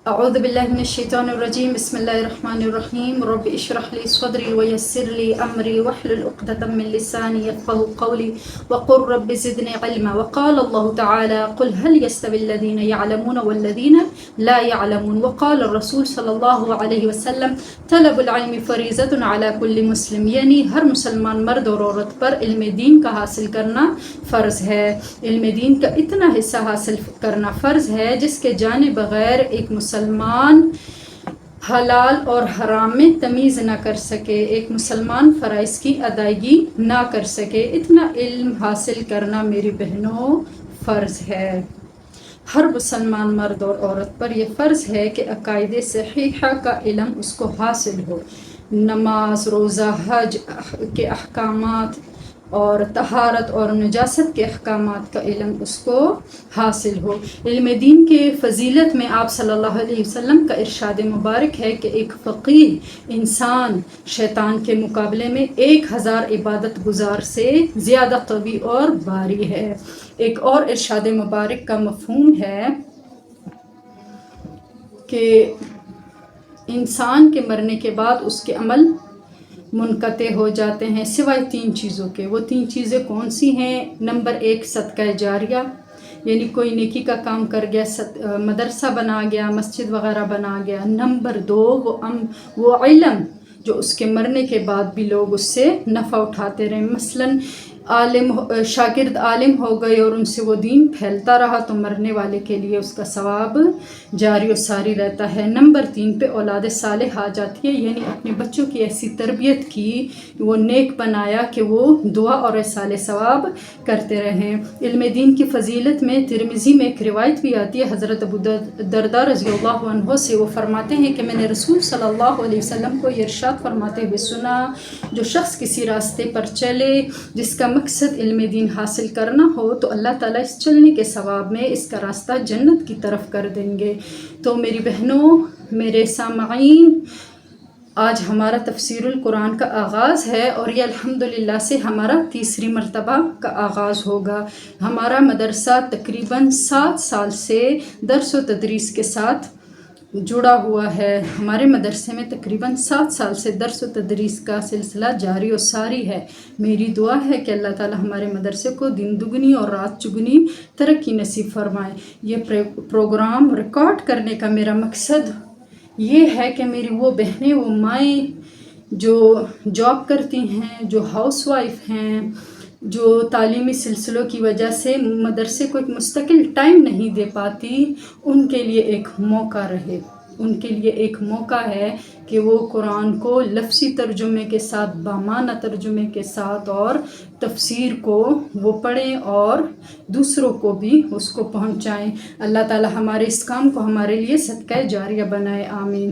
اعوذ باللہ من الشیطان الرجیم بسم اللہ الرحمن الرحیم رب اشرح لی صدری ویسر لی امری واحلل عقدۃ من لسانی یفقهوا قولی وقل رب زدنی علما وقال اللہ تعالی قل هل يستوي الذین يعلمون والذین لا يعلمون وقال الرسول صلی اللہ علیہ وسلم طلب العلم فریضۃ علی کل مسلم، یعنی ہر مسلمان مرد اور عورت پر علم دین کا حاصل کرنا فرض ہے۔ علم دین کا اتنا حصہ حاصل کرنا فرض ہے جس کے جانے بغیر ایک مسلمان حلال اور حرام میں تمیز نہ کر سکے، ایک مسلمان فرائض کی ادائیگی نہ کر سکے۔ اتنا علم حاصل کرنا میری بہنوں فرض ہے۔ ہر مسلمان مرد اور عورت پر یہ فرض ہے کہ عقائد صحیحہ کا علم اس کو حاصل ہو، نماز، روزہ، حج کے احکامات اور طہارت اور نجاست کے احکامات کا علم اس کو حاصل ہو۔ علم دین کے فضیلت میں آپ صلی اللہ علیہ وسلم کا ارشاد مبارک ہے کہ ایک فقیہ انسان شیطان کے مقابلے میں 1000 عبادت گزار سے زیادہ قوی اور باری ہے۔ ایک اور ارشاد مبارک کا مفہوم ہے کہ انسان کے مرنے کے بعد اس کے عمل منقطع ہو جاتے ہیں سوائے 3 چیزوں کے۔ وہ 3 چیزیں کون سی ہیں؟ نمبر 1 صدقہ جاریہ، یعنی کوئی نیکی کا کام کر گیا، مدرسہ بنا گیا، مسجد وغیرہ بنا گیا۔ نمبر 2 وہ علم جو اس کے مرنے کے بعد بھی لوگ اس سے نفع اٹھاتے رہے، مثلاً شاگرد عالم ہو گئے اور ان سے وہ دین پھیلتا رہا تو مرنے والے کے لیے اس کا ثواب جاری و ساری رہتا ہے۔ نمبر 3 پہ اولاد صالح آ جاتی ہے، یعنی اپنے بچوں کی ایسی تربیت کی، وہ نیک بنایا کہ وہ دعا اور اصال ثواب کرتے رہیں۔ علم دین کی فضیلت میں ترمذی میں ایک روایت بھی آتی ہے حضرت ابو درداء رضی اللہ عنہ سے، وہ فرماتے ہیں کہ میں نے رسول صلی اللہ علیہ وسلم کو یہ ارشاد فرماتے ہوئے سنا، جو شخص کسی راستے پر چلے جس کا مقصد علم دین حاصل کرنا ہو تو اللہ تعالیٰ اس چلنے کے ثواب میں اس کا راستہ جنت کی طرف کر دیں گے۔ تو میری بہنوں، میرے سامعین، آج ہمارا تفسیر القرآن کا آغاز ہے اور یہ الحمدللہ سے ہمارا 3ری مرتبہ کا آغاز ہوگا۔ ہمارا مدرسہ تقریباً 7 سال سے درس و تدریس کے ساتھ جڑا ہوا ہے۔ ہمارے مدرسے میں تقریباً 7 سال سے درس و تدریس کا سلسلہ جاری و ساری ہے۔ میری دعا ہے کہ اللہ تعالی ہمارے مدرسے کو دن دگنی اور رات چگنی ترقی نصیب فرمائے۔ یہ پروگرام ریکارڈ کرنے کا میرا مقصد یہ ہے کہ میری وہ بہنیں، وہ مائیں جو جاب کرتی ہیں، جو ہاؤس وائف ہیں، جو تعلیمی سلسلوں کی وجہ سے مدرسے کو ایک مستقل ٹائم نہیں دے پاتی، ان کے لیے ایک موقع رہے، ان کے لیے ایک موقع ہے کہ وہ قرآن کو لفظی ترجمے کے ساتھ، بامعنی ترجمے کے ساتھ اور تفسیر کو وہ پڑھیں اور دوسروں کو بھی اس کو پہنچائیں۔ اللہ تعالی ہمارے اس کام کو ہمارے لیے صدقہ جاریہ بنائے، آمین۔